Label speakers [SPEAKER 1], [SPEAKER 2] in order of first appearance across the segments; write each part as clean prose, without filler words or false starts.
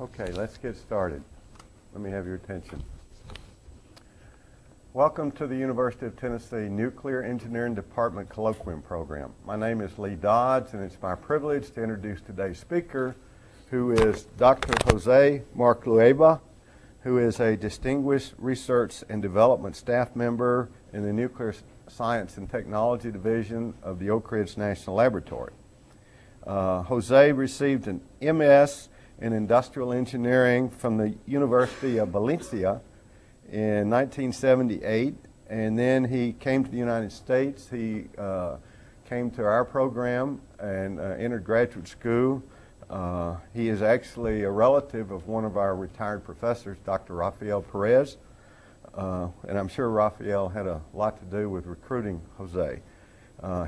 [SPEAKER 1] Okay, let's get started. Let me have your attention. Welcome to the University of Tennessee Nuclear Engineering Department Colloquium Program. My name is Lee Dodds, and it's my privilege to introduce today's speaker, who is Dr. Jose March-Leuba, who is a distinguished research and development staff member in the Nuclear Science and Technology Division of the Oak Ridge National Laboratory. Jose received an MS in Industrial Engineering from the University of Valencia in 1978, and then he came to the United States. He came to our program and entered graduate school. He is actually a relative of one of our retired professors, Dr. Rafael Perez, and I'm sure Rafael had a lot to do with recruiting Jose.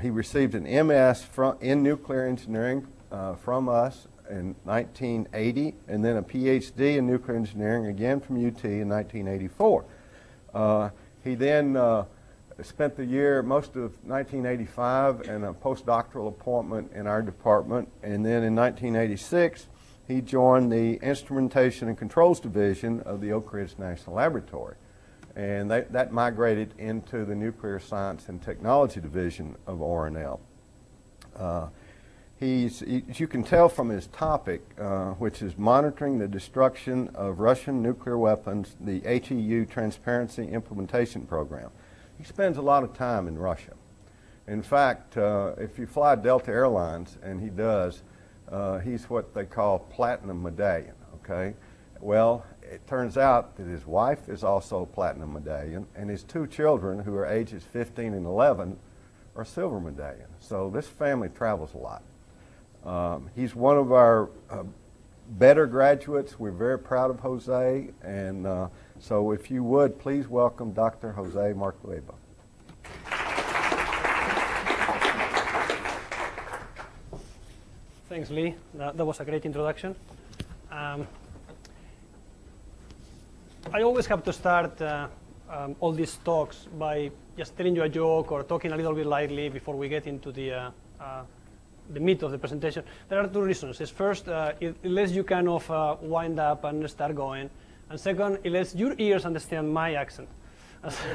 [SPEAKER 1] He received an MS in nuclear engineering from us in 1980, and then a PhD in nuclear engineering again from UT in 1984. He then spent the year, most of 1985, in a postdoctoral appointment in our department, and then in 1986 he joined the Instrumentation and Controls Division of the Oak Ridge National Laboratory, and that migrated into the Nuclear Science and Technology Division of ORNL. As you can tell from his topic, which is monitoring the destruction of Russian nuclear weapons, the HEU Transparency Implementation Program. He spends a lot of time in Russia. In fact, if you fly Delta Airlines, and he does, he's what they call platinum medallion, okay? Well, it turns out that his wife is also platinum medallion, and his two children, who are ages 15 and 11, are silver medallion. So this family travels a lot. He's one of our better graduates. We're very proud of Jose, and so if you would, please welcome Dr. Jose March-Leuba.
[SPEAKER 2] Thanks, Lee. That was a great introduction. I always have to start all these talks by just telling you a joke or talking a little bit lightly before we get into the meat of the presentation. There are two reasons. It's first, it lets you kind of wind up and start going. And second, it lets your ears understand my accent,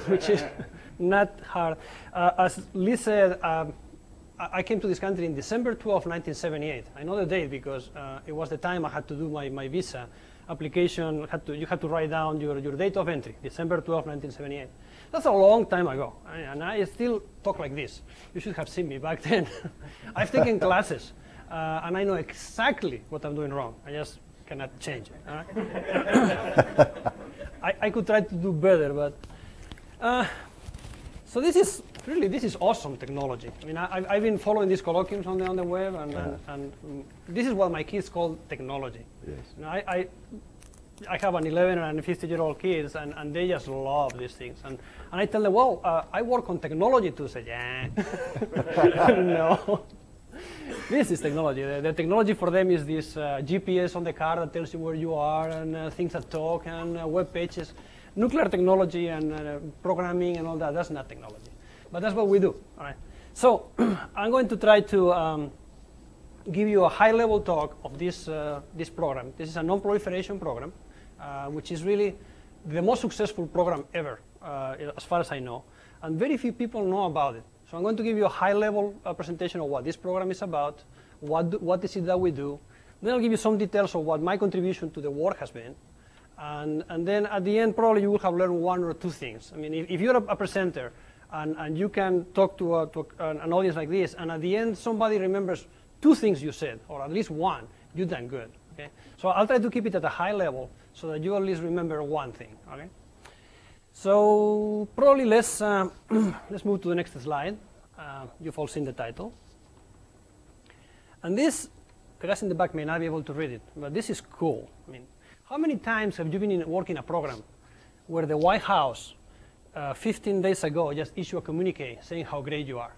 [SPEAKER 2] which is not hard. As Lee said, I came to this country in December 12, 1978. I know the date because it was the time I had to do my visa application. You had to write down your date of entry, December 12, 1978. That's a long time ago, and I still talk like this. You should have seen me back then. I've taken classes, and I know exactly what I'm doing wrong. I just cannot change it. All right? I could try to do better, but so this is awesome technology. I mean, I've been following these colloquiums on the web, and this is what my kids call technology.
[SPEAKER 1] Yes.
[SPEAKER 2] You know, I have an 11 and 50-year-old kids, and they just love these things. And I tell them, well, I work on technology too. Say, yeah, no. This is technology. The technology for them is this GPS on the car that tells you where you are, and things that talk, and web pages. Nuclear technology and programming and all that, that's not technology. But that's what we do. All right. So I'm going to try to give you a high-level talk of this program. This is a non-proliferation program, which is really the most successful program ever, as far as I know. And very few people know about it. So I'm going to give you a high-level presentation of what this program is about, what is it that we do. Then I'll give you some details of what my contribution to the work has been. And then at the end, probably you will have learned one or two things. I mean, if you're a presenter and you can talk to an audience like this, and at the end somebody remembers two things you said, or at least one, you've done good. Okay? So I'll try to keep it at a high level so that you at least remember one thing. Okay? So probably let's move to the next slide. You've all seen the title. And this, the guys in the back may not be able to read it, but this is cool. I mean, how many times have you been working a program where the White House 15 days ago just issued a communique saying how great you are?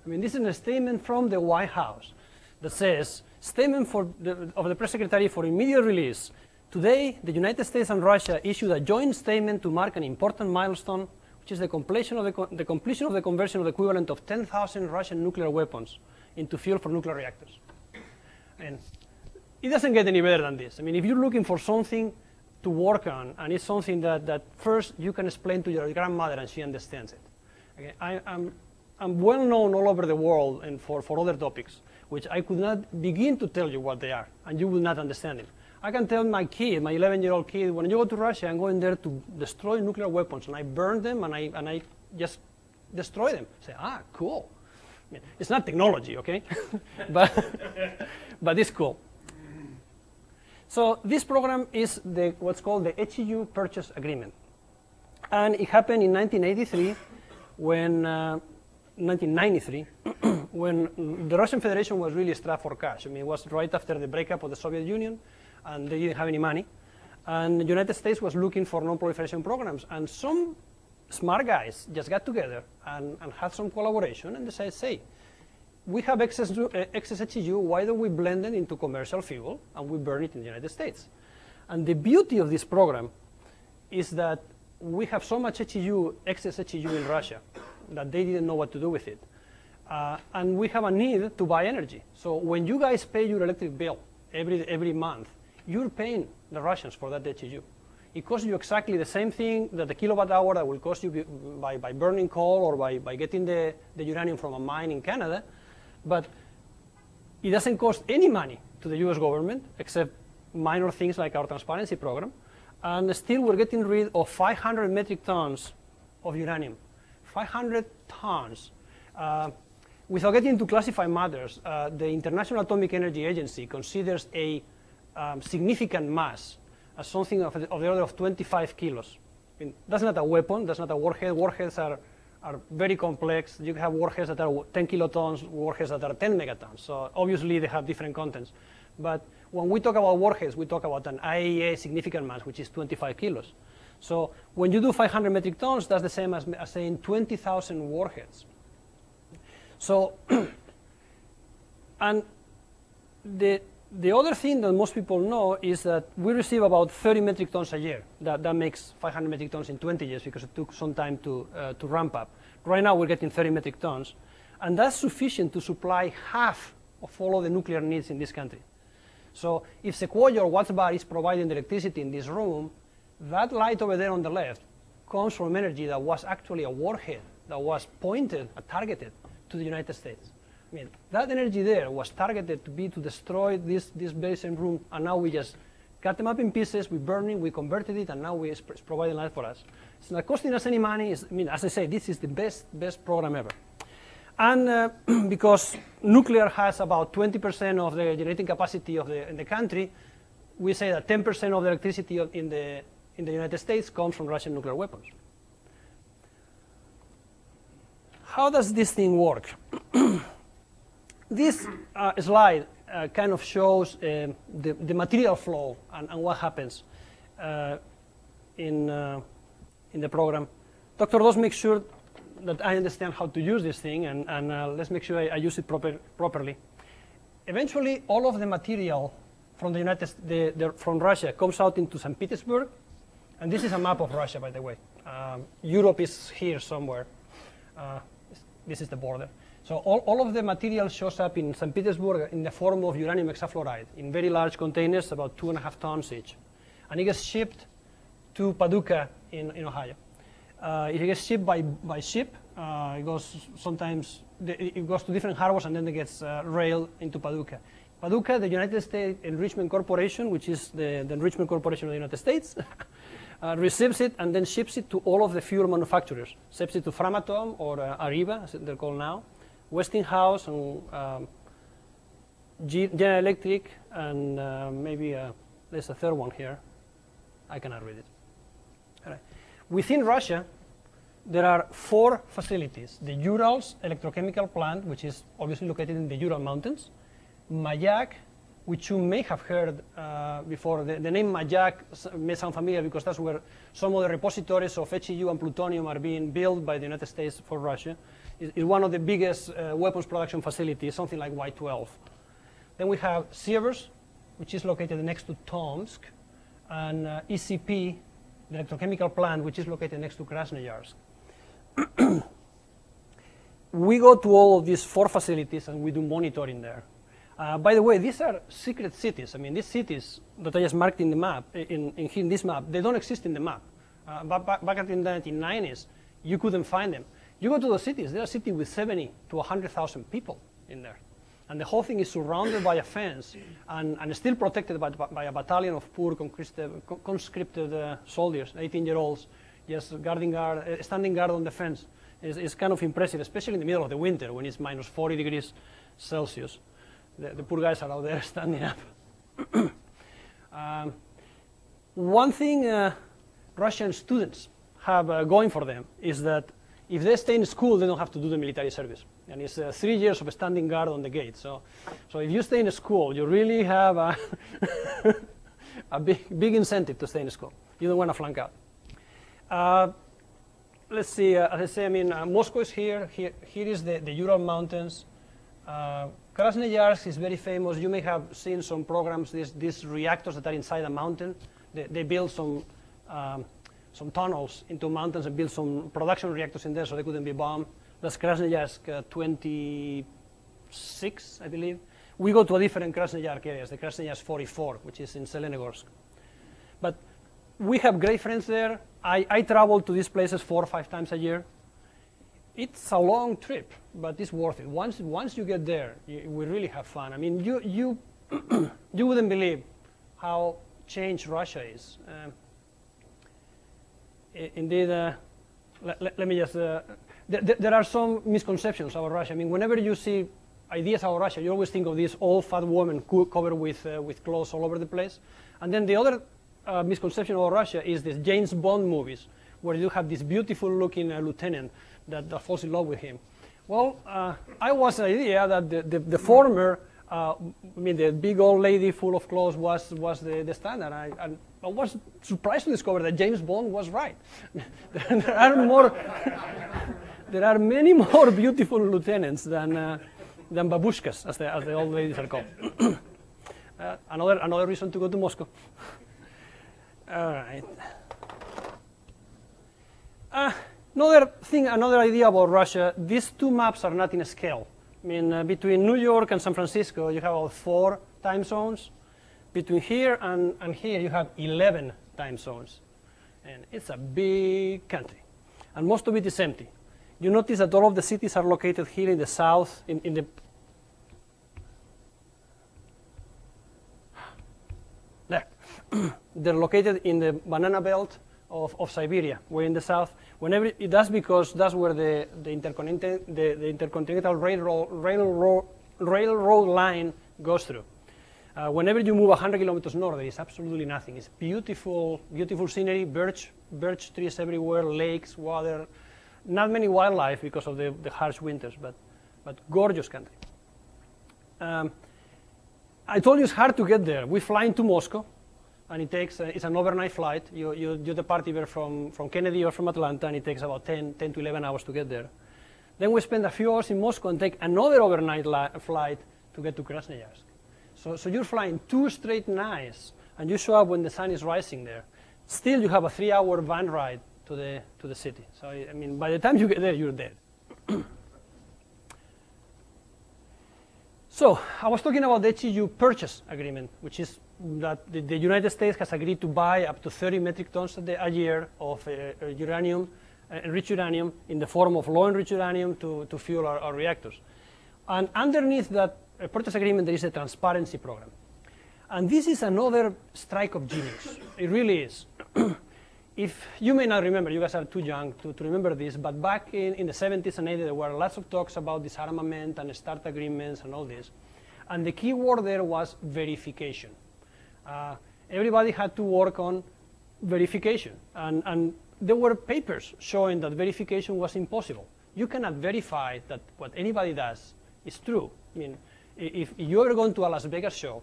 [SPEAKER 2] I mean, this is a statement from the White House that says, statement of the press secretary for immediate release. Today, the United States and Russia issued a joint statement to mark an important milestone, which is the completion of the conversion of the equivalent of 10,000 Russian nuclear weapons into fuel for nuclear reactors. And it doesn't get any better than this. I mean, if you're looking for something to work on, and it's something that first you can explain to your grandmother and she understands it. Okay? I'm well known all over the world and for other topics, which I could not begin to tell you what they are, and you will not understand it. I can tell my kid, my 11-year-old kid, when you go to Russia, I'm going there to destroy nuclear weapons, and I burn them, and I just destroy them. Say, cool. I mean, it's not technology, okay? but it's cool. So this program is what's called the HEU Purchase Agreement. And it happened in 1983, when 1993, when the Russian Federation was really strapped for cash. I mean, it was right after the breakup of the Soviet Union, and they didn't have any money. And the United States was looking for non-proliferation programs. And some smart guys just got together and had some collaboration, and they said, say, we have excess HEU, why don't we blend it into commercial fuel, and we burn it in the United States? And the beauty of this program is that we have so much HEU, excess HEU in Russia, that they didn't know what to do with it. And we have a need to buy energy. So when you guys pay your electric bill every month, you're paying the Russians for that HEU. It costs you exactly the same thing that the kilowatt hour that will cost you by burning coal or by getting the uranium from a mine in Canada, but it doesn't cost any money to the US government except minor things like our transparency program. And still we're getting rid of 500 metric tons of uranium. 500 tons. Without getting into classified matters, the International Atomic Energy Agency considers a significant mass as something of the order of 25 kilos. I mean, that's not a weapon, that's not a warhead. Warheads are very complex. You have warheads that are 10 kilotons, warheads that are 10 megatons. So obviously they have different contents. But when we talk about warheads, we talk about an IAEA significant mass, which is 25 kilos. So when you do 500 metric tons, that's the same as saying 20,000 warheads. So, and the other thing that most people know is that we receive about 30 metric tons a year. That makes 500 metric tons in 20 years because it took some time to ramp up. Right now we're getting 30 metric tons, and that's sufficient to supply half of all of the nuclear needs in this country. So if Sequoia or Wattsbar is providing the electricity in this room, that light over there on the left comes from energy that was actually a warhead that was pointed, targeted to the United States. I mean, that energy there was targeted to destroy this very same room, and now we just cut them up in pieces, we burned it, we converted it, and now it's providing light for us. It's not costing us any money. I mean, as I say, this is the best program ever. And because nuclear has about 20% of the generating capacity in the country, we say that 10% of the electricity in the United States comes from Russian nuclear weapons. How does this thing work? This slide kind of shows the material flow and what happens in the program. Dr. Dos makes sure that I understand how to use this thing, and let's make sure I use it properly. Eventually, all of the material from from Russia comes out into St. Petersburg, and this is a map of Russia, by the way. Europe is here somewhere. This is the border. So all of the material shows up in St. Petersburg in the form of uranium hexafluoride in very large containers, about 2.5 tons each. And it gets shipped to Paducah in Ohio. If it gets shipped by ship, it goes to different harbors, and then it gets railed into Paducah. Paducah, the United States Enrichment Corporation, which is the Enrichment Corporation of the United States, receives it and then ships it to all of the fuel manufacturers. Ships it to Framatome or Areva, as they're called now, Westinghouse, and General Electric, and maybe there's a third one here. I cannot read it. All right. Within Russia, there are 4 facilities. The Urals electrochemical plant, which is obviously located in the Ural Mountains. Mayak, which you may have heard before. The name Mayak may sound familiar because that's where some of the repositories of HEU and plutonium are being built by the United States for Russia. It's one of the biggest weapons production facilities, something like Y-12. Then we have Sievers, which is located next to Tomsk, and ECP, the electrochemical plant, which is located next to Krasnoyarsk. We go to all of these 4 facilities and we do monitoring there. By the way, these are secret cities. I mean, these cities that I just marked in the map, in this map, they don't exist in the map. Back in the 1990s, you couldn't find them. You go to the cities, there are cities with 70 to 100,000 people in there. And the whole thing is surrounded by a fence and still protected by a battalion of poor conscripted soldiers, 18-year-olds, just standing guard on the fence. It's kind of impressive, especially in the middle of the winter when it's minus 40 degrees Celsius. The poor guys are out there standing up. One thing Russian students have going for them is that if they stay in school, they don't have to do the military service. And it's 3 years of standing guard on the gate. So if you stay in school, you really have a big incentive to stay in school. You don't want to flunk out. Let's see, as I say, I mean, Moscow is here. Here is the Ural Mountains. Krasnoyarsk is very famous. You may have seen some programs, these reactors that are inside a mountain. They build some tunnels into mountains and build some production reactors in there so they couldn't be bombed. That's Krasnoyarsk 26, I believe. We go to a different Krasnoyarsk areas, the Krasnoyarsk 44, which is in Zelenogorsk. But we have great friends there. I travel to these places 4 or 5 times a year. It's a long trip, but it's worth it. Once you get there, we really have fun. I mean, you you wouldn't believe how changed Russia is. Indeed, let me just. There are some misconceptions about Russia. I mean, whenever you see ideas about Russia, you always think of this old fat woman covered with clothes all over the place. And then the other misconception about Russia is these James Bond movies, where you have this beautiful-looking lieutenant that falls in love with him. Well, I was the idea that the former, I mean, the big old lady full of clothes was the standard. I was surprised to discover that James Bond was right. There are many more beautiful lieutenants than babushkas, as the old ladies are called. Another reason to go to Moscow. All right. Another idea about Russia, these two maps are not in scale. I mean, between New York and San Francisco, you have about 4 time zones. Between here and here, you have 11 time zones. And it's a big country. And most of it is empty. You notice that all of the cities are located here in the south, there. They're located in the banana belt of Siberia, way in the south. That's because that's where the intercontinental railroad line goes through. Whenever you move 100 kilometers north, there is absolutely nothing. It's beautiful, beautiful scenery, birch trees everywhere, lakes, water. Not many wildlife because of the harsh winters, but gorgeous country. I told you it's hard to get there. We fly into Moscow, and it's an overnight flight. You depart either from Kennedy or from Atlanta, and it takes about 10 to 11 hours to get there. Then we spend a few hours in Moscow and take another overnight flight to get to Krasnoyarsk. So you're flying 2 straight nights, and you show up when the sun is rising there. Still, you have a 3-hour van ride to the city. So I mean, by the time you get there, you're dead. So I was talking about the HEU purchase agreement, which is that the United States has agreed to buy up to 30 metric tons a year of uranium, enriched uranium, in the form of low-enriched uranium to fuel our reactors. And underneath that purchase agreement, there is a transparency program. And this is another strike of genius. It really is. If you may not remember, you guys are too young to remember this, but back in the 70s and 80s, there were lots of talks about disarmament and START agreements and all this. And the key word there was verification. Everybody had to work on verification. And there were papers showing that verification was impossible. You cannot verify that what anybody does is true. I mean, if you ever go to a Las Vegas show,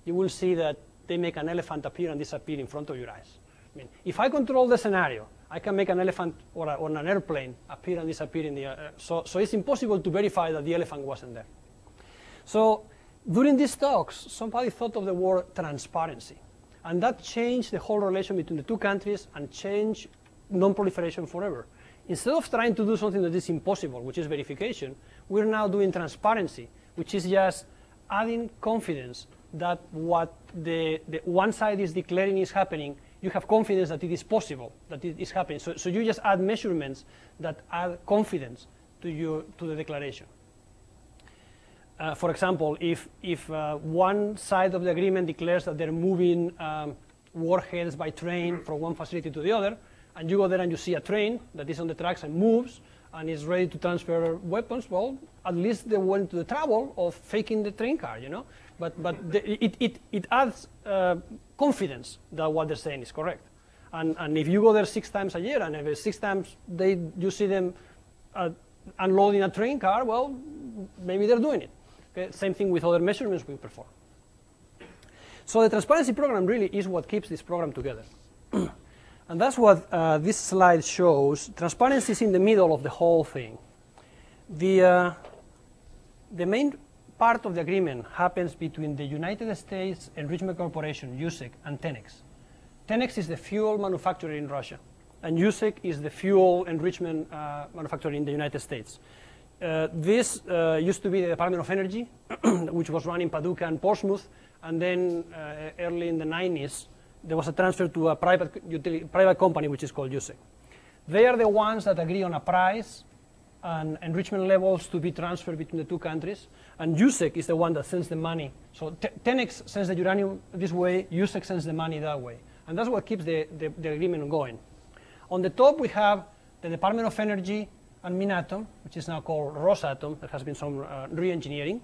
[SPEAKER 2] you will see that they make an elephant appear and disappear in front of your eyes. I mean, if I control the scenario, I can make an elephant or an airplane appear and disappear in the air. So it's impossible to verify that the elephant wasn't there. So during these talks, somebody thought of the word transparency. And that changed the whole relation between the two countries and changed non-proliferation forever. Instead of trying to do something that is impossible, which is verification, we're now doing transparency, which is just adding confidence that what the one side is declaring is happening, you have confidence that it is possible, that it is happening. So you just add measurements that add confidence to the declaration. For example, if one side of the agreement declares that they're moving warheads by train from one facility to the other, and you go there and you see a train that is on the tracks and moves and is ready to transfer weapons, well, at least they went to the trouble of faking the train car, you know? But it adds confidence that what they're saying is correct. And if you go there 6 times a year, and if 6 times you see them unloading a train car, well, maybe they're doing it. Okay? Same thing with other measurements we perform. So the transparency program really is what keeps this program together. And that's what this slide shows. Transparency is in the middle of the whole thing. The main part of the agreement happens between the United States Enrichment Corporation, USEC, and Tenex. Tenex is the fuel manufacturer in Russia, and USEC is the fuel enrichment manufacturer in the United States. This used to be the Department of Energy, which was run in Paducah and Portsmouth, and then early in the 90s, there was a transfer to a private company, which is called USEC. They are the ones that agree on a price and enrichment levels to be transferred between the two countries, and USEC is the one that sends the money. So Tenex sends the uranium this way, USEC sends the money that way, and that's what keeps the agreement going. On the top, we have the Department of Energy and Minatom, which is now called Rosatom. There has been some re-engineering.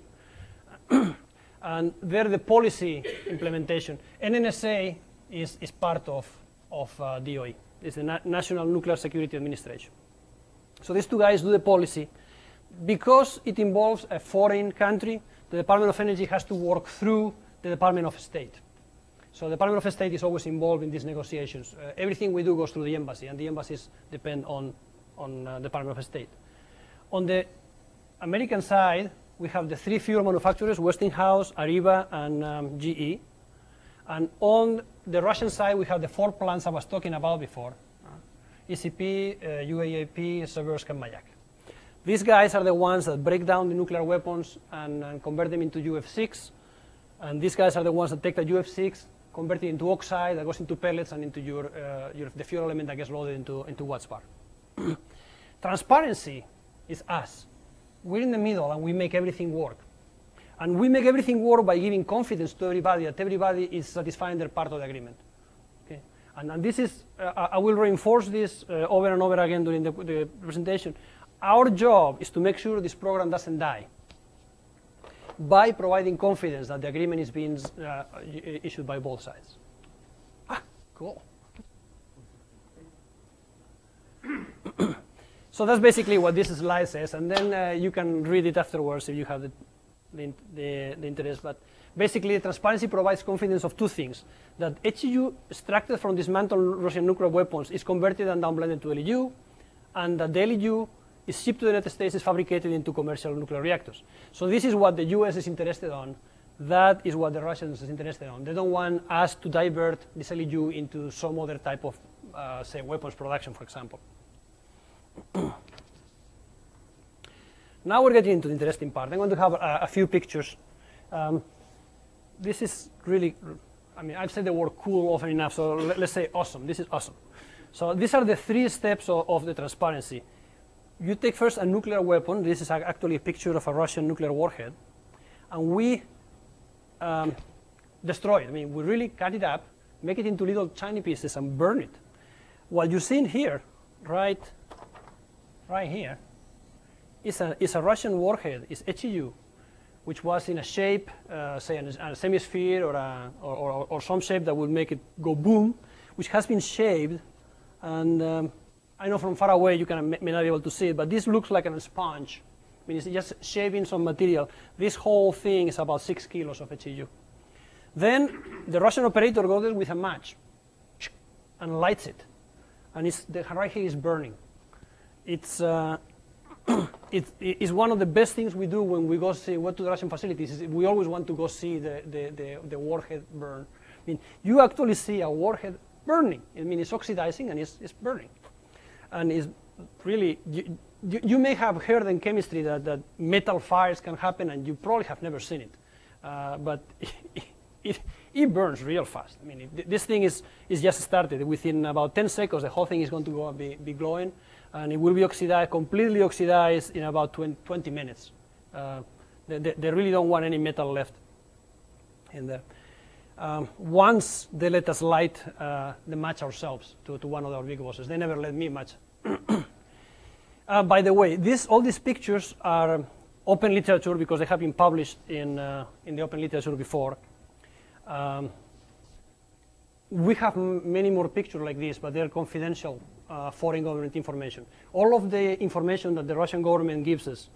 [SPEAKER 2] And they're the policy implementation. NNSA is part of DOE. It's the National Nuclear Security Administration. So these two guys do the policy. Because it involves a foreign country, the Department of Energy has to work through the Department of State. So the Department of State is always involved in these negotiations. Everything we do goes through the embassy, and the embassies depend on the Department of State. On the American side, we have the 3 fuel manufacturers, Westinghouse, Areva, and GE. And on the Russian side, we have the 4 plants I was talking about before, ECP, UAAP, Seversk, and Mayak. These guys are the ones that break down the nuclear weapons and convert them into UF6. And these guys are the ones that take the UF6, convert it into oxide, that goes into pellets, and into the fuel element that gets loaded into watts bar. Transparency is us. We're in the middle, and we make everything work. And we make everything work by giving confidence to everybody that everybody is satisfying their part of the agreement. Okay? And this is, I will reinforce this over and over again during the presentation. Our job is to make sure this program doesn't die by providing confidence that the agreement is being issued by both sides. Cool. So that's basically what this slide says, and then you can read it afterwards if you have the interest. But basically, transparency provides confidence of 2 things: that HEU extracted from dismantled Russian nuclear weapons is converted and downblended to LEU, and that the LEU is shipped to the United States, is fabricated into commercial nuclear reactors. So this is what the US is interested on. That is what the Russians is interested on. They don't want us to divert this LEU into some other type of, say, weapons production, for example. Now we're getting into the interesting part. I'm going to have a few pictures. This is really, I mean, I've said the word cool often enough, so let's say awesome. This is awesome. So these are the 3 steps of the transparency. You take first a nuclear weapon. This is actually a picture of a Russian nuclear warhead. And we destroy it. I mean, we really cut it up, make it into little tiny pieces, and burn it. What you see in here, right here, is a Russian warhead. It's HEU, which was in a shape, say a semi-sphere or some shape that would make it go boom, which has been shaped. And I know from far away you may not be able to see it, but this looks like a sponge. I mean, it's just shaving some material. This whole thing is about 6 kilos of HEU. Then the Russian operator goes there with a match and lights it, and right here is burning. It's one of the best things we do when we go to the Russian facilities. We always want to go see the warhead burn. I mean, you actually see a warhead burning. I mean, it's oxidizing and it's burning. And it's really, you may have heard in chemistry that metal fires can happen, and you probably have never seen it. but it burns real fast. I mean, this thing is just started. Within about 10 seconds, the whole thing is going to be glowing, and it will be oxidized, completely oxidized in about 20 minutes. They really don't want any metal left in there. Once they let us light the match ourselves to one of our big bosses. They never let me match. By the way, all these pictures are open literature because they have been published in the open literature before. We have many more pictures like this, but they're confidential foreign government information. All of the information that the Russian government gives us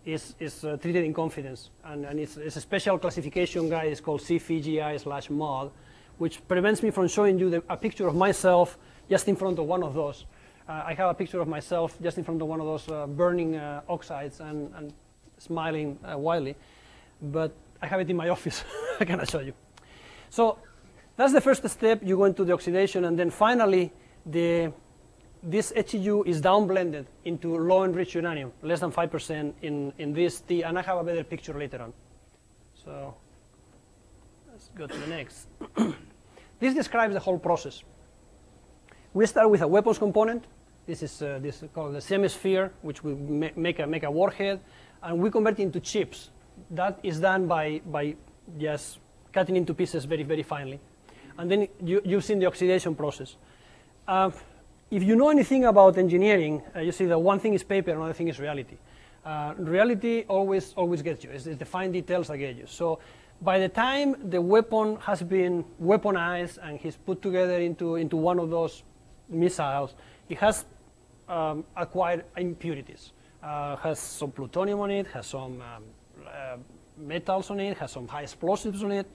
[SPEAKER 2] is treated in confidence, and it's a special classification guide. It's called CFGI/mod, which prevents me from showing you a picture of myself just in front of one of those. I have a picture of myself just in front of one of those burning oxides and smiling wildly, but I have it in my office. I cannot show you. So that's the first step. You go into the oxidation, and then finally this HEU is downblended into low-enriched uranium, less than 5% in this T, and I have a better picture later on. So let's go to the next. This describes the whole process. We start with a weapons component. This is called the semisphere, which we make a warhead, and we convert it into chips. That is done by just cutting into pieces very, very finely. And then you've seen the oxidation process. If you know anything about engineering, you see that one thing is paper, another thing is reality. Reality always gets you. It's the fine details that get you. So by the time the weapon has been weaponized and he's put together into one of those missiles, it has acquired impurities. Has some plutonium on it, has some metals on it, has some high explosives on it.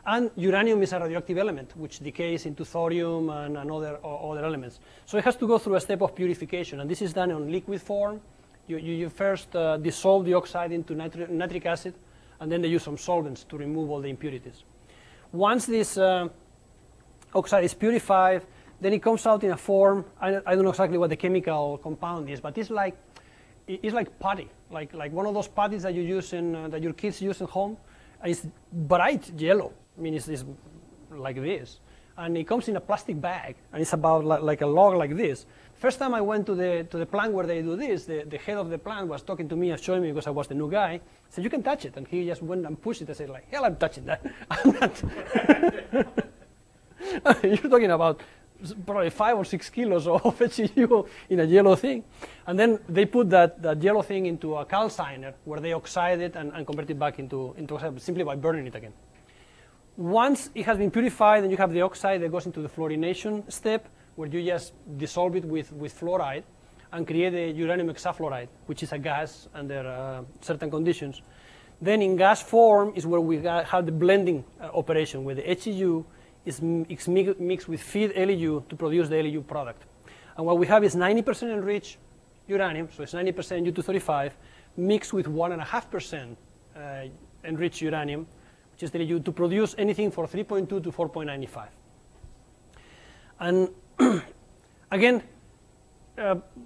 [SPEAKER 2] And uranium is a radioactive element which decays into thorium and other elements. So it has to go through a step of purification, and this is done on liquid form. You first dissolve the oxide into nitric acid, and then they use some solvents to remove all the impurities. Once this oxide is purified, then it comes out in a form, I don't know exactly what the chemical compound is, but it's like putty, like one of those putties that you use that your kids use at home. It's bright yellow. I mean, it's like this, and it comes in a plastic bag, and it's about like a log like this. First time I went to the plant where they do this, the head of the plant was talking to me and showing me because I was the new guy. He said, "You can touch it," and he just went and pushed it. I said, "Like hell, I'm touching that." I'm not. You're talking about probably 5 or 6 kilos of HEU in a yellow thing. And then they put that yellow thing into a calciner where they oxide it and convert it back into oxide simply by burning it again. Once it has been purified and you have the oxide that goes into the fluorination step where you just dissolve it with fluoride and create a uranium hexafluoride, which is a gas under certain conditions. Then in gas form is where we have the blending operation where the HEU is mixed with feed LEU to produce the LEU product. And what we have is 90% enriched uranium, so it's 90% U-235, mixed with 1.5% enriched uranium, which is the LEU, to produce anything from 3.2 to 4.95. And again,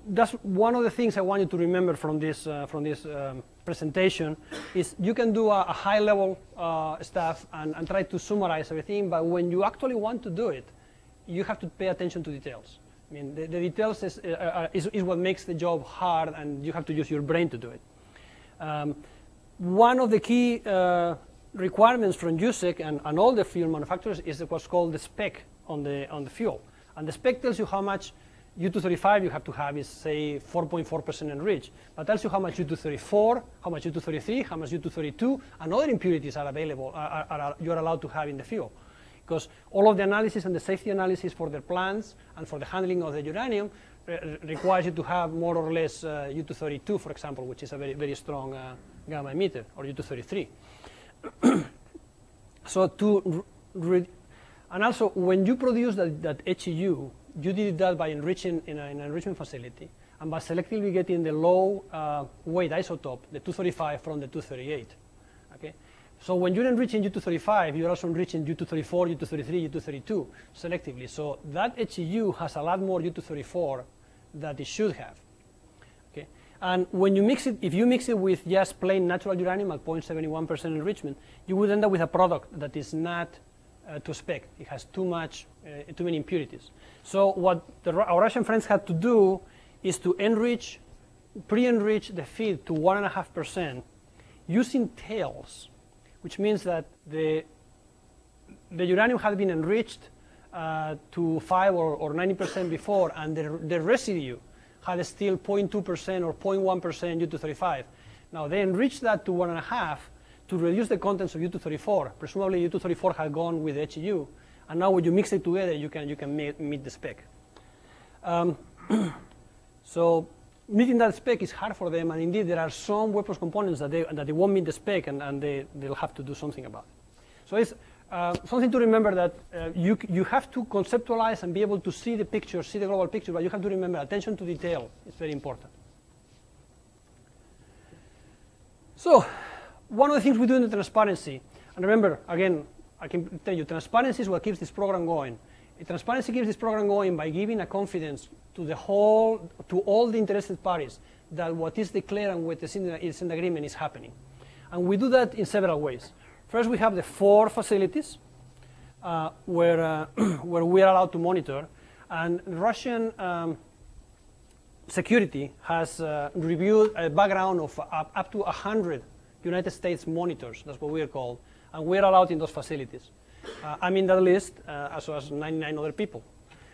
[SPEAKER 2] that's one of the things I want you to remember from this presentation is you can do a high-level stuff and try to summarize everything, but when you actually want to do it, you have to pay attention to details. I mean, the details is what makes the job hard, and you have to use your brain to do it. One of the key requirements from USEC and all the fuel manufacturers is what's called the spec on the fuel. And the spec tells you how much U-235 you have to have is, say, 4.4% enriched, but tells you how much U-234, how much U-233, how much U-232, and other impurities are available, you're allowed to have in the fuel. Because all of the analysis and the safety analysis for their plants and for the handling of the uranium requires you to have more or less U-232, for example, which is a very, very strong gamma emitter, or U-233. So and also, when you produce that HEU, you did that by enriching in an enrichment facility and by selectively getting the low weight isotope, the 235 from the 238. Okay? So when you're enriching U-235, you're also enriching U-234, U-233, U-232 selectively. So that HEU has a lot more U-234 that it should have. Okay? And when you mix it, if you mix it with just plain natural uranium at 0.71% enrichment, you would end up with a product that is not to spec. It has too many impurities. So what our Russian friends had to do is to pre-enrich the feed to 1.5% using tails, which means that the uranium had been enriched to 5 or 90% before, and the residue had still 0.2% or 0.1% U-235. Now they enriched that to 1.5 to reduce the contents of U-234. Presumably U-234 had gone with HEU, and now when you mix it together, you can meet the spec. So meeting that spec is hard for them, and indeed there are some weapons components that they won't meet the spec, and they'll have to do something about it. So it's something to remember, that you have to conceptualize and be able to see the picture, see the global picture, but you have to remember attention to detail is very important. So one of the things we do in the transparency, and remember, again, I can tell you, transparency is what keeps this program going. Transparency keeps this program going by giving a confidence to all the interested parties that what is declared and what is in the agreement is happening. And we do that in several ways. First, we have the 4 facilities where we are allowed to monitor, and Russian security has reviewed a background of up to 100 United States monitors. That's what we are called, and we are allowed in those facilities. I'm in that list, as well as 99 other people.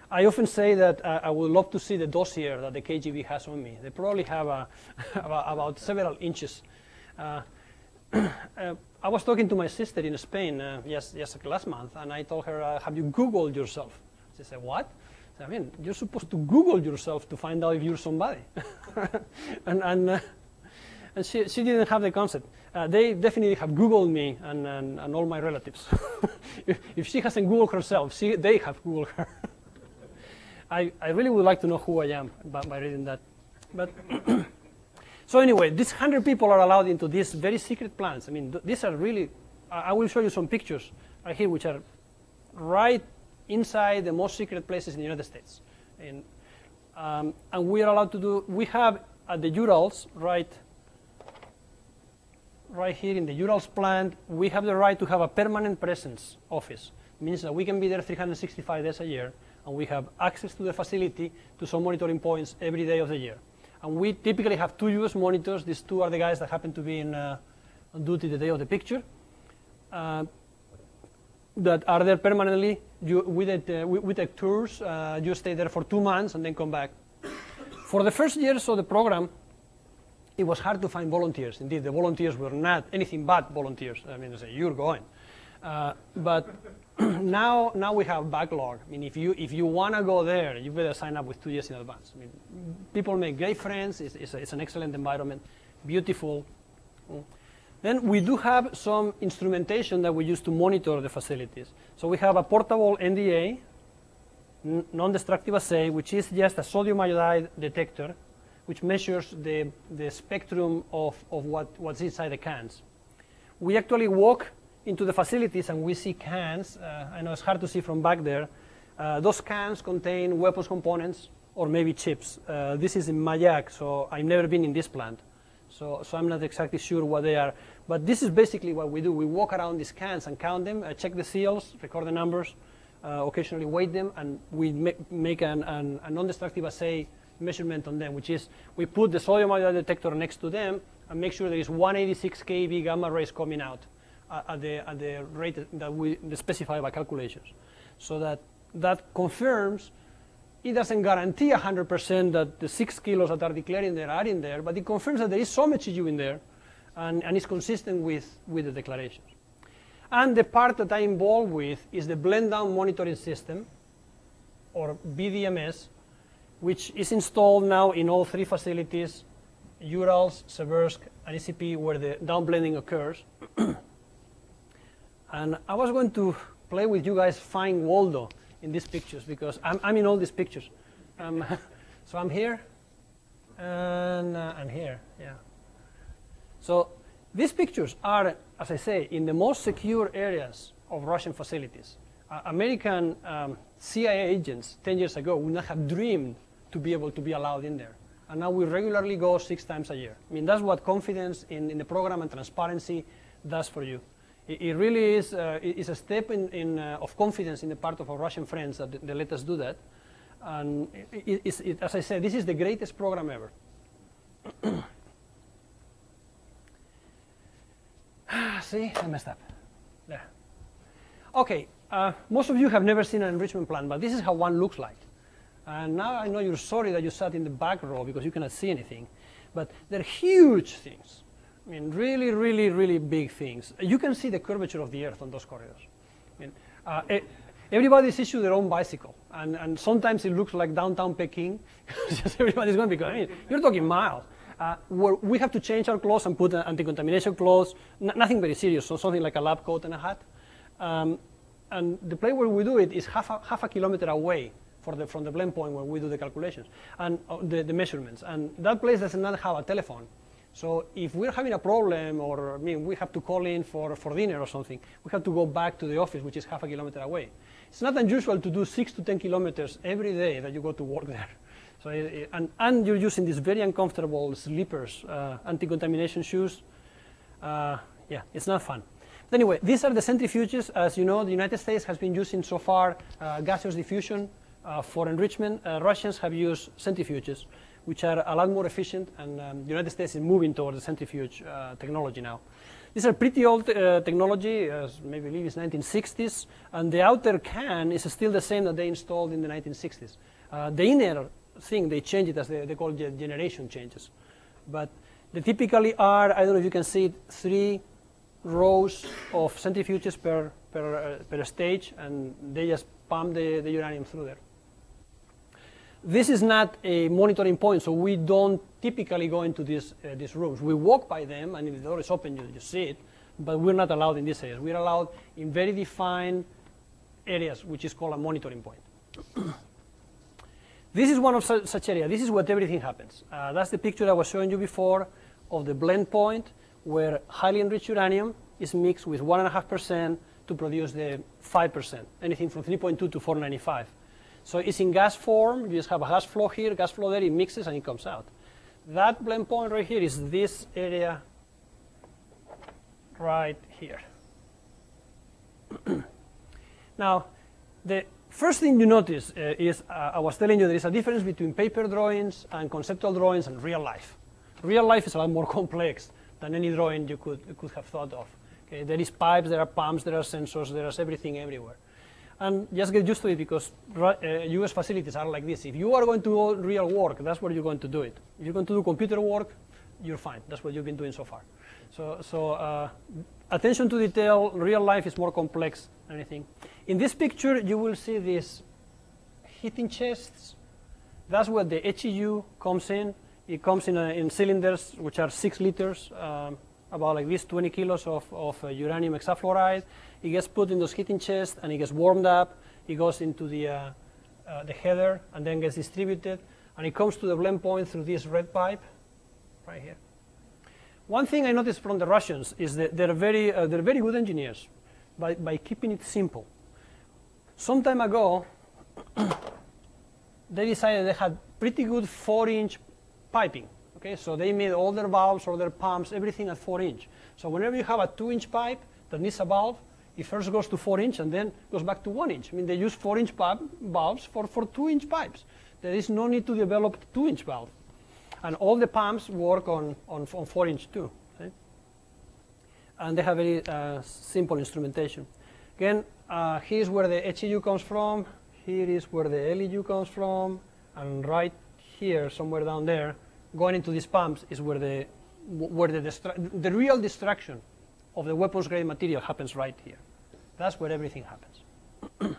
[SPEAKER 2] I often say that I would love to see the dossier that the KGB has on me. They probably have about several inches. I was talking to my sister in Spain just last month, and I told her, have you Googled yourself? She said, what? I mean, you're supposed to Google yourself to find out if you're somebody. and she didn't have the concept. They definitely have Googled me and all my relatives. If she hasn't Googled herself, they have Googled her. I really would like to know who I am by reading that. But so anyway, these 100 people are allowed into these very secret plants. I mean, these are really, I will show you some pictures right here, which are right inside the most secret places in the United States. And we are allowed to do, we have at the Urals, right here in the Urals plant, we have the right to have a permanent presence office. It means that we can be there 365 days a year, and we have access to the facility to some monitoring points every day of the year. And we typically have 2 US monitors. These 2 are the guys that happen to be on duty the day of the picture, that are there permanently. We take tours. You stay there for 2 months and then come back. For the first years of the program, it was hard to find volunteers. Indeed, the volunteers were not anything but volunteers. I mean, they say, you're going. But now we have backlog. I mean, if you want to go there, you better sign up with 2 years in advance. I mean, people make great friends. It's an excellent environment, beautiful. Then we do have some instrumentation that we use to monitor the facilities. So we have a portable NDA, non-destructive assay, which is just a sodium iodide detector, which measures the spectrum of what's inside the cans. We actually walk into the facilities and we see cans. I know it's hard to see from back there. Those cans contain weapons components or maybe chips. This is in Mayak, so I've never been in this plant. So I'm not exactly sure what they are. But this is basically what we do. We walk around these cans and count them, check the seals, record the numbers, occasionally weight them, and we make a non-destructive assay measurement on them, which is we put the sodium iodide detector next to them and make sure there is 186 keV gamma rays coming out at the rate that we specify by calculations. So that confirms. It doesn't guarantee 100% that the 6 kilos that are declared in there are in there, but it confirms that there is some HEU in there, and it's consistent with the declarations. And the part that I'm involved with is the blend-down monitoring system, or BDMS, which is installed now in all 3 facilities, Urals, Seversk, and ECP, where the downblending occurs. And I was going to play with you guys, find Waldo in these pictures, because I'm in all these pictures. So I'm here, and I'm here, yeah. So these pictures are, as I say, in the most secure areas of Russian facilities. American CIA agents 10 years ago would not have dreamed to be able to be allowed in there. and now we regularly go 6 times a year. I mean, that's what confidence in the program and transparency does for you. It really is a step of confidence in the part of our Russian friends that they let us do that. And as I said, this is the greatest program ever. See, I messed up. There. Okay, most of you have never seen an enrichment plant, but this is how one looks like. And now I know you're sorry that you sat in the back row because you cannot see anything. But they're huge things. I mean, really, really, really big things. You can see the curvature of the earth on those corridors. I mean, everybody's issued their own bicycle. And sometimes it looks like downtown Peking. Just everybody's going to be going, I mean, you're talking miles. We have to change our clothes and put anti-contamination clothes, nothing very serious, so something like a lab coat and a hat. And the place where we do it is half a kilometer away from the blend point where we do the calculations and the measurements. And that place does not have a telephone. So if we're having a problem, or I mean, we have to call in for dinner or something, we have to go back to the office, which is half a kilometer away. It's not unusual to do 6 to 10 kilometers every day that you go to work there. So and you're using these very uncomfortable slippers, anti-contamination shoes. Yeah, it's not fun. But anyway, these are the centrifuges. As you know, the United States has been using so far gaseous diffusion for enrichment. Russians have used centrifuges, which are a lot more efficient, and the United States is moving towards the centrifuge technology now. These are pretty old technology, maybe I believe it's 1960s, and the outer can is still the same that they installed in the 1960s. The inner thing, they change it as they call it generation changes. But they typically are, I don't know if you can see it, 3 rows of centrifuges per stage, and they just pump the uranium through there. This is not a monitoring point, so we don't typically go into these rooms. We walk by them, and if the door is open, you see it, but we're not allowed in these areas. We're allowed in very defined areas, which is called a monitoring point. This is one of such areas. This is where everything happens. That's the picture I was showing you before of the blend point, where highly enriched uranium is mixed with 1.5% to produce the 5%, anything from 3.2 to 495. So it's in gas form. You just have a gas flow here, gas flow there, it mixes and it comes out. That blend point right here is this area right here. Now, the first thing you notice is, I was telling you there is a difference between paper drawings and conceptual drawings and real life. Real life is a lot more complex than any drawing you could have thought of. Okay? There is pipes, there are pumps, there are sensors, there is everything everywhere. And just get used to it, because US facilities are like this. If you are going to do real work, that's where you're going to do it. If you're going to do computer work, you're fine. That's what you've been doing so far. So attention to detail, real life is more complex than anything. In this picture, you will see these heating chests. That's where the HEU comes in. It comes in cylinders, which are 6 liters, about like this, 20 kilos of uranium hexafluoride. It gets put in those heating chests, and it gets warmed up. It goes into the header, and then gets distributed. And it comes to the blend point through this red pipe right here. One thing I noticed from the Russians is that they're very good engineers by keeping it simple. Some time ago, they decided they had pretty good 4-inch piping. Okay, so they made all their valves, all their pumps, everything at 4-inch. So whenever you have a 2-inch pipe that needs a valve, it first goes to 4-inch and then goes back to 1-inch. I mean, they use 4-inch valves for 2-inch pipes. There is no need to develop 2-inch valve. And all the pumps work on 4-inch too. See? And they have very simple instrumentation. Again, here's where the HEU comes from. Here is where the LEU comes from. And right here, somewhere down there, going into these pumps is where the real destruction of the weapons grade material happens right here. That's where everything happens.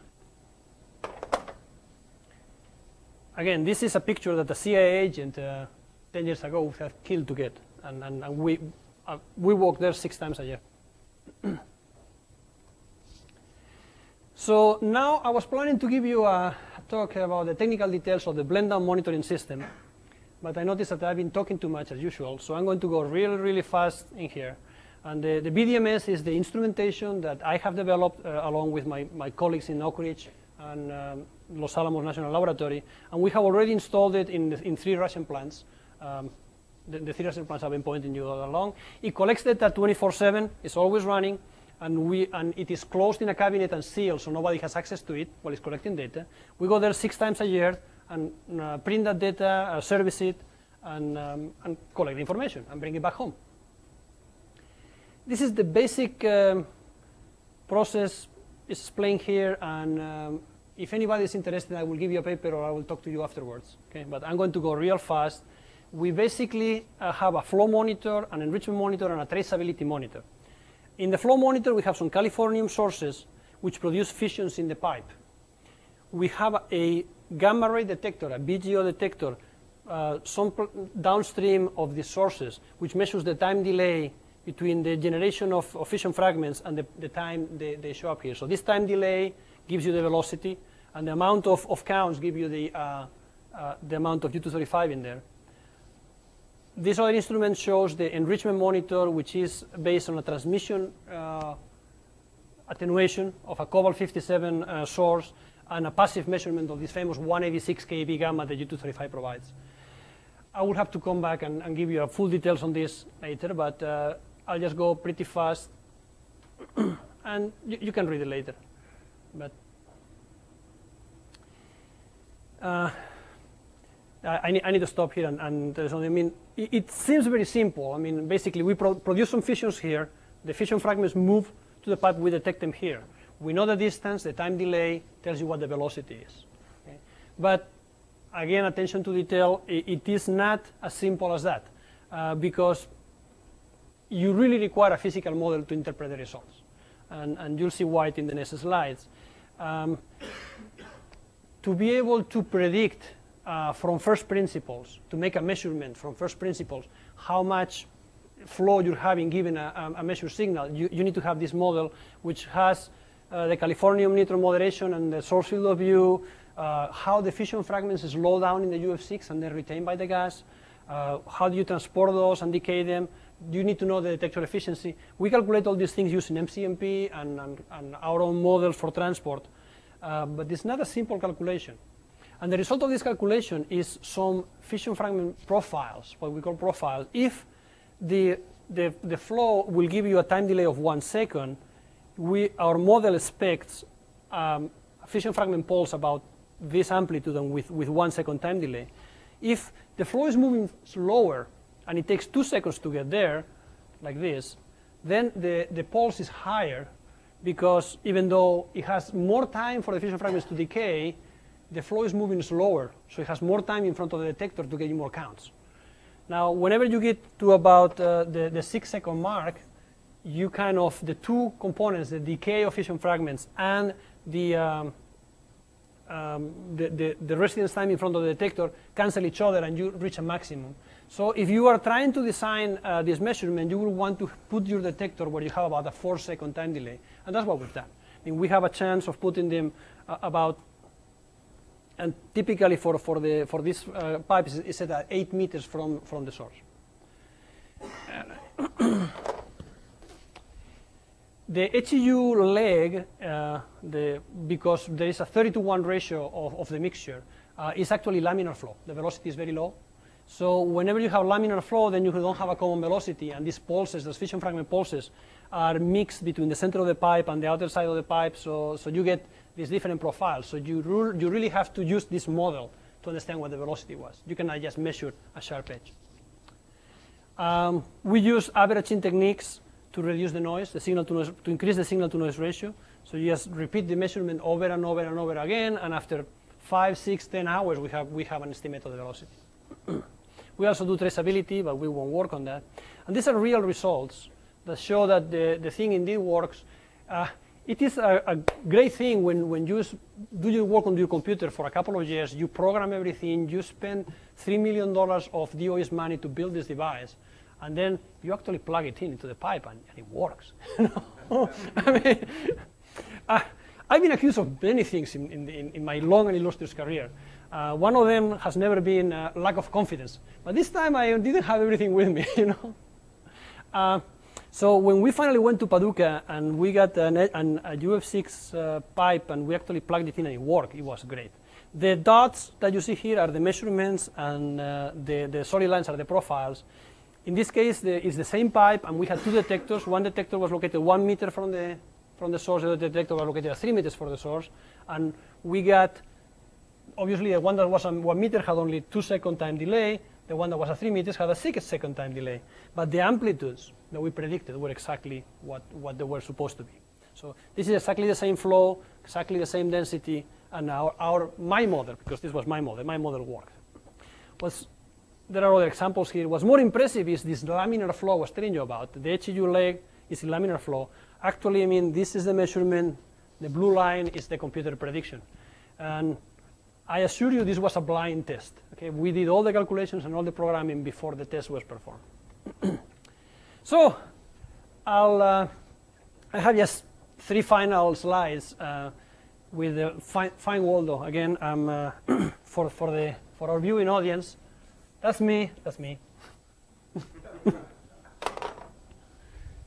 [SPEAKER 2] Again, this is a picture that a CIA agent 10 years ago would have killed to get, and we walk there 6 times a year. So now I was planning to give you a talk about the technical details of the blend-down monitoring system, but I noticed that I've been talking too much as usual, so I'm going to go really, really fast in here. And the BDMS is the instrumentation that I have developed along with my colleagues in Oak Ridge and Los Alamos National Laboratory, and we have already installed it in 3 Russian plants, The theater plans have been pointing you all along. It collects data 24/7. It's always running, and it is closed in a cabinet and sealed, so nobody has access to it while it's collecting data. We go there 6 times a year and print that data, service it, and collect the information and bring it back home. This is the basic process explained here, and if anybody is interested, I will give you a paper or I will talk to you afterwards. Okay, but I'm going to go real fast. We basically have a flow monitor, an enrichment monitor, and a traceability monitor. In the flow monitor, we have some Californium sources which produce fissions in the pipe. We have a gamma ray detector, a BGO detector, downstream of the sources, which measures the time delay between the generation of fission fragments and the time they show up here. So this time delay gives you the velocity, and the amount of counts give you the amount of U-235 in there. This other instrument shows the enrichment monitor, which is based on a transmission attenuation of a cobalt-57 source and a passive measurement of this famous 186 kV gamma that U-235 provides. I will have to come back and give you full details on this later, but I'll just go pretty fast, and you can read it later. But I need to stop here and tell you something. I mean, it seems very simple. I mean, basically, we produce some fissions here. The fission fragments move to the pipe. We detect them here. We know the distance. The time delay tells you what the velocity is. Okay? But again, attention to detail. It is not as simple as that because you really require a physical model to interpret the results. And you'll see why in the next slides. To be able to predict from first principles, to make a measurement from first principles, how much flow you're having given a measured signal, you need to have this model which has the Californium neutron moderation and the source field of view, how the fission fragments slow down in the UF6 and they're retained by the gas, how do you transport those and decay them, you need to know the detector efficiency. We calculate all these things using MCMP and our own models for transport, but it's not a simple calculation. And the result of this calculation is some fission fragment profiles, what we call profiles. If the flow will give you a time delay of 1 second, our model expects a fission fragment pulse about this amplitude and with 1 second time delay. If the flow is moving slower and it takes 2 seconds to get there, like this, then the pulse is higher because even though it has more time for the fission fragments to decay, the flow is moving slower, so it has more time in front of the detector to get you more counts. Now, whenever you get to about the 6 second mark, you kind of, the two components, the decay of fission fragments and the residence time in front of the detector cancel each other and you reach a maximum. So if you are trying to design this measurement, you will want to put your detector where you have about a 4 second time delay. And that's what we've done. I mean, we have a chance of putting them about, and typically for this pipe is set at 8 meters from the source. The HEU leg, because there is a 30-to-1 ratio of the mixture, is actually laminar flow. The velocity is very low. So whenever you have laminar flow, then you don't have a common velocity, and these pulses, those fission fragment pulses, are mixed between the center of the pipe and the outer side of the pipe, so you get these different profiles. So you really have to use this model to understand what the velocity was. You cannot just measure a sharp edge. We use averaging techniques to reduce the noise, the signal to noise, to increase the signal to noise ratio. So you just repeat the measurement over and over and over again, and after 5, 6, 10 hours, we have an estimate of the velocity. We also do traceability, but we won't work on that. And these are real results that show that the thing indeed works. It is a great thing when you do your work on your computer for a couple of years, you program everything, you spend $3 million of DOE's money to build this device, and then you actually plug it into the pipe and it works. I mean, I've been accused of many things in my long and illustrious career. One of them has never been lack of confidence, but this time I didn't have everything with me, you know. So when we finally went to Paducah and we got a UF6 pipe and we actually plugged it in and it worked, it was great. The dots that you see here are the measurements, and the solid lines are the profiles. In this case, it's the same pipe, and we had 2 detectors. One detector was located 1 meter from the source. The other detector was located at 3 meters from the source. And we got, obviously, the one that was at 1 meter had only 2-second time delay. The one that was at 3 meters had a 6-second time delay. But the amplitudes that we predicted were exactly what they were supposed to be. So this is exactly the same flow, exactly the same density, and my model, because this was my model worked. There are other examples here. What's more impressive is this laminar flow I was telling you about. The HEU leg is in laminar flow. Actually, I mean, this is the measurement. The blue line is the computer prediction. And I assure you this was a blind test. Okay? We did all the calculations and all the programming before the test was performed. So I have just 3 final slides with the fine Waldo. Again, for our viewing audience, that's me.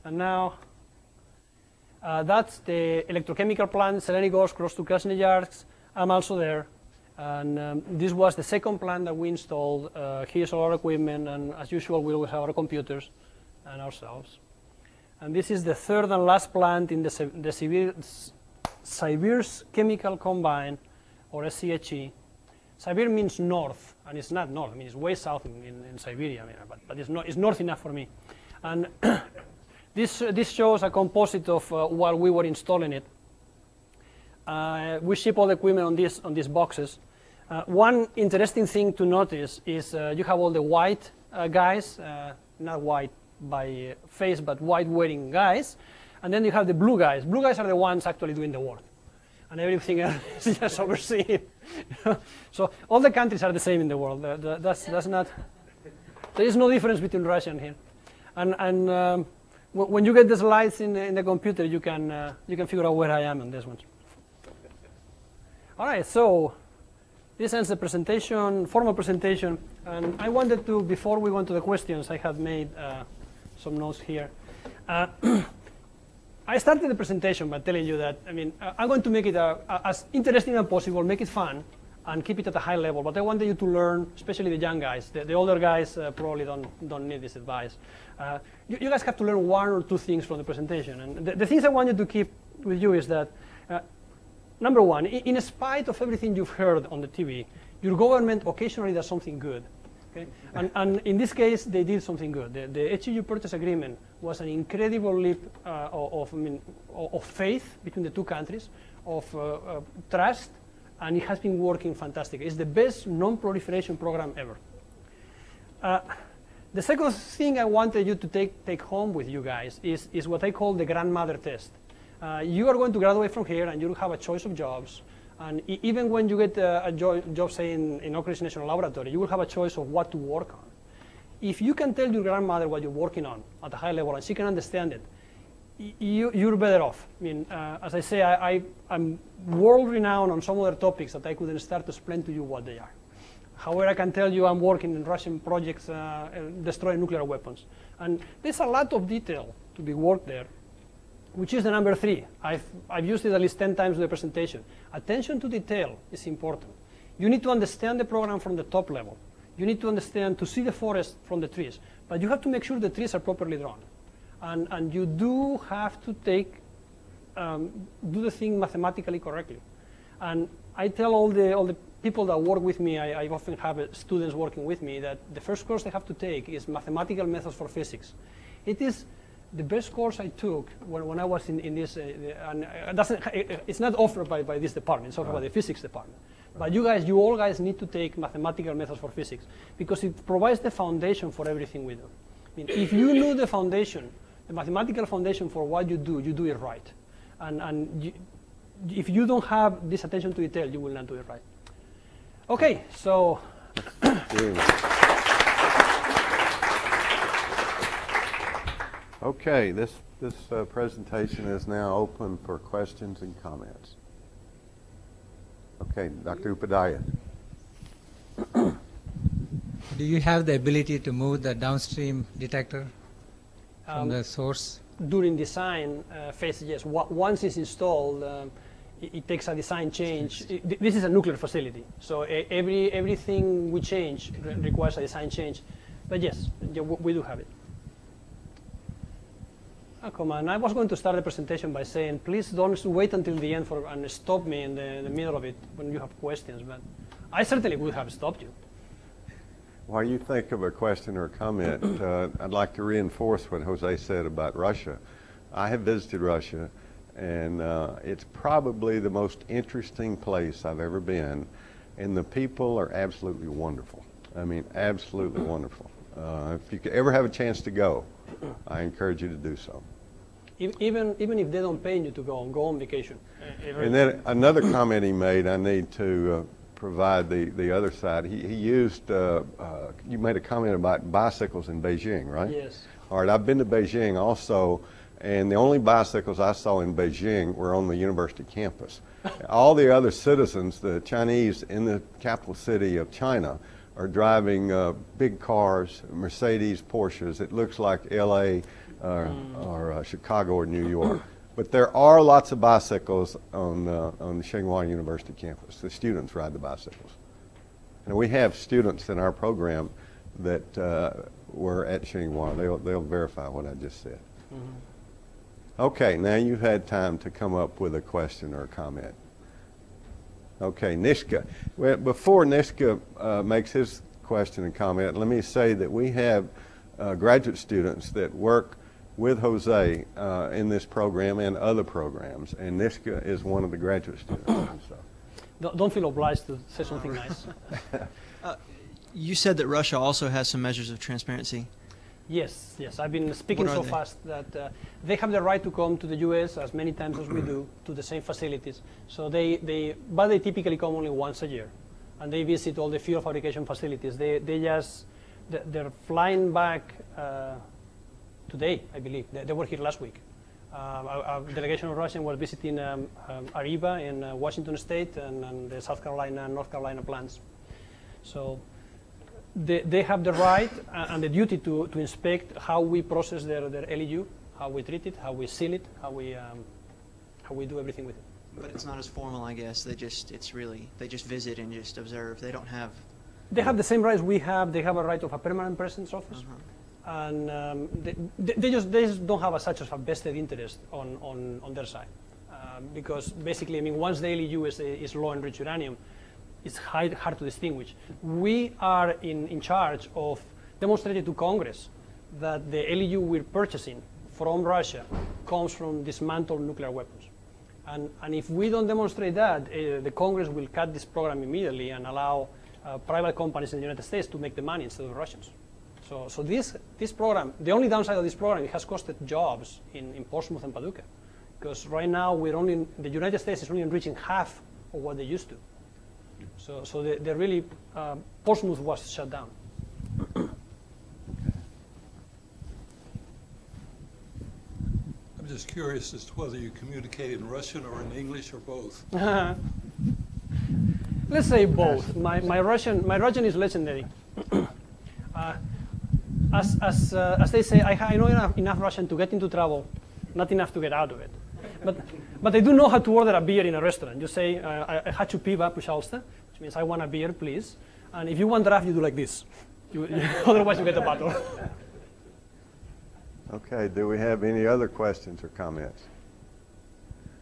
[SPEAKER 2] And now, that's the electrochemical plant, Selenigos, close to Krasnoyarsk. I'm also there. And this was the second plant that we installed. Here's all our equipment, and as usual, we always have our computers and ourselves. And this is the third and last plant in the Sibirsk Chemical Combine, or SCHE. Sibir means north, and it's not north. I mean, it's way south in Siberia, I mean, but it's north enough for me. And this shows a composite of while we were installing it. We ship all the equipment on these boxes. One interesting thing to notice is you have all the white guys, not white by face, but white wearing guys, and then you have the blue guys. Blue guys are the ones actually doing the work, and everything else is just overseen. So all the countries are the same in the world. That's not. There is no difference between Russia and here. And when you get the slides in the computer, you can figure out where I am on this one. All right, so this ends the presentation, formal presentation, and I wanted to, before we went to the questions, I had made some notes here. I started the presentation by telling you that, I mean, I'm going to make it as interesting as possible, make it fun, and keep it at a high level, but I wanted you to learn, especially the young guys. The older guys probably don't need this advice. You guys have to learn 1 or 2 things from the presentation, and the things I want you to keep with you is that number 1, in spite of everything you've heard on the TV, your government occasionally does something good. Okay? And in this case, they did something good. The HEU purchase agreement was an incredible leap of faith between the 2 countries, of trust, and it has been working fantastic. It's the best non-proliferation program ever. The second thing I wanted you to take home with you guys is what I call the grandmother test. You are going to graduate from here, and you'll have a choice of jobs. And even when you get a job, say, in Oak Ridge National Laboratory, you will have a choice of what to work on. If you can tell your grandmother what you're working on at a high level, and she can understand it, you're better off. I mean, as I say, I'm world-renowned on some other topics that I couldn't start to explain to you what they are. However, I can tell you I'm working in Russian projects destroying nuclear weapons. And there's a lot of detail to be worked there, which is the number 3. I've used it at least 10 times in the presentation. Attention to detail is important. You need to understand the program from the top level. You need to see the forest from the trees. But you have to make sure the trees are properly drawn. And you do have to do the thing mathematically correctly. And I tell all the people that work with me, I often have students working with me, that the first course they have to take is mathematical methods for physics. It is the best course I took when I was in this, and it's not offered by this department, it's offered by the physics department. But you all guys need to take mathematical methods for physics, because it provides the foundation for everything we do. I mean, if you know the foundation, the mathematical foundation for what you do it right. And if you don't have this attention to detail, you will not do it right. Okay, so.
[SPEAKER 1] Okay, this presentation is now open for questions and comments. Okay, Dr. Upadhyaya.
[SPEAKER 3] Do you have the ability to move the downstream detector from the source?
[SPEAKER 2] During design phase, yes. Once it's installed, it takes a design change. This is a nuclear facility, so everything we change requires a design change. But yes, we do have it. Oh, come on. I was going to start the presentation by saying, please don't wait until the end and stop me in the middle of it when you have questions, but I certainly would have stopped you.
[SPEAKER 1] While you think of a question or a comment, I'd like to reinforce what Jose said about Russia. I have visited Russia, and it's probably the most interesting place I've ever been, and the people are absolutely wonderful. I mean, absolutely wonderful. If you ever have a chance to go, I encourage you to do so.
[SPEAKER 2] Even if they don't pay you to go on vacation.
[SPEAKER 1] And then another comment he made, I need to provide the other side. He used, you made a comment about bicycles in Beijing, right?
[SPEAKER 2] Yes.
[SPEAKER 1] All right, I've been to Beijing also, and the only bicycles I saw in Beijing were on the university campus. All the other citizens, the Chinese in the capital city of China, are driving big cars, Mercedes, Porsches. It looks like LA or Chicago or New York. But there are lots of bicycles on the Tsinghua University campus. The students ride the bicycles. And we have students in our program that were at Tsinghua. They'll verify what I just said. Mm-hmm. Okay, now you've had time to come up with a question or a comment. Okay, Nishka. Well, before Nishka makes his question and comment, let me say that we have graduate students that work with Jose in this program and other programs, and Nishka is one of the graduate students. So.
[SPEAKER 2] Don't feel obliged to say something nice.
[SPEAKER 4] You said that Russia also has some measures of transparency.
[SPEAKER 2] Yes. I've been speaking so fast that they have the right to come to the U.S. as many times as we do to the same facilities. So they typically come only once a year, and they visit all the fuel fabrication facilities. They're flying back today, I believe. They were here last week. A delegation of Russian was visiting Arriba in Washington State and the South Carolina and North Carolina plants. So they have the right and the duty to inspect how we process their LEU, how we treat it, how we seal it, how we do everything with it.
[SPEAKER 4] But it's not as formal, I guess. They just visit and just observe. They don't have.
[SPEAKER 2] They have the same rights we have. They have a right of a permanent presence office, and they just don't have such a vested interest on their side, because basically, I mean, once the LEU is low-enriched uranium, it's hard to distinguish. We are in charge of demonstrating to Congress that the LEU we're purchasing from Russia comes from dismantled nuclear weapons. And if we don't demonstrate that, the Congress will cut this program immediately and allow private companies in the United States to make the money instead of the Russians. So this program, the only downside of this program, it has costed jobs in Portsmouth and Paducah, because right now the United States is only enriching half of what they used to. So they're really, Portsmouth was shut down.
[SPEAKER 5] I'm just curious as to whether you communicate in Russian or in English or both.
[SPEAKER 2] Let's say both. My Russian is legendary. As they say, I know enough Russian to get into trouble, not enough to get out of it. But I do know how to order a beer in a restaurant. You say, I хочу пива, пожалуйста, which means I want a beer, please. And if you want draft, you do like this. Otherwise, you get a bottle.
[SPEAKER 1] Okay, do we have any other questions or comments?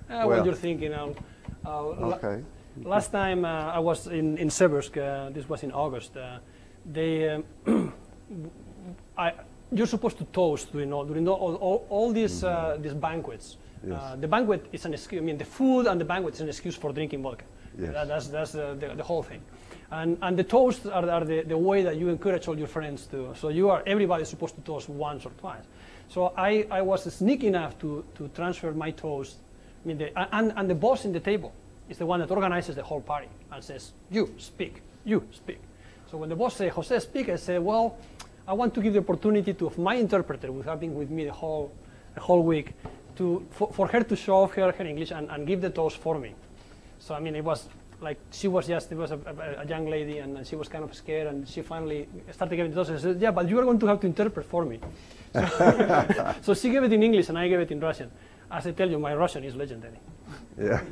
[SPEAKER 2] What you're thinking of.
[SPEAKER 1] Okay.
[SPEAKER 2] Last time I was in Seversk, this was in August, you're supposed to toast during all these banquets. Yes. The banquet is an excuse. I mean, the food and the banquet is an excuse for drinking vodka. Yes. That's the whole thing. And the toasts are the way that you encourage all your friends to. So everybody's supposed to toast once or twice. So I was sneaky enough to transfer my toast. I mean, and the boss in the table is the one that organizes the whole party and says, you speak. So when the boss says, Jose, speak, I say, well, I want to give the opportunity of my interpreter, who has been with me the whole week, for her to show off her English and give the toast for me. So I mean, it was like it was a young lady, and she was kind of scared, and she finally started giving the toast and said, yeah, but you are going to have to interpret for me. So she gave it in English and I gave it in Russian. As I tell you, my Russian is legendary.
[SPEAKER 1] Yeah.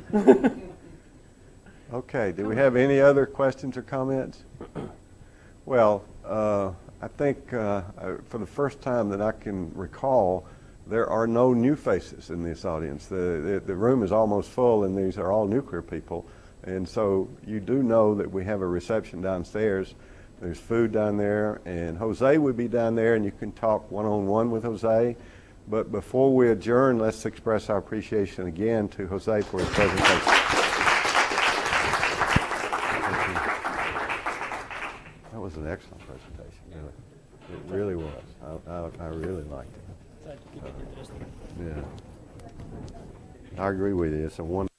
[SPEAKER 1] Okay, do we have any other questions or comments? Well, I think for the first time that I can recall, there are no new faces in this audience. The room is almost full, and these are all nuclear people. And so you do know that we have a reception downstairs. There's food down there, and Jose will be down there, and you can talk one-on-one with Jose. But before we adjourn, let's express our appreciation again to Jose for his presentation. That was an excellent presentation, really. It really was. I really liked it. Yeah. I agree with you. It's a wonderful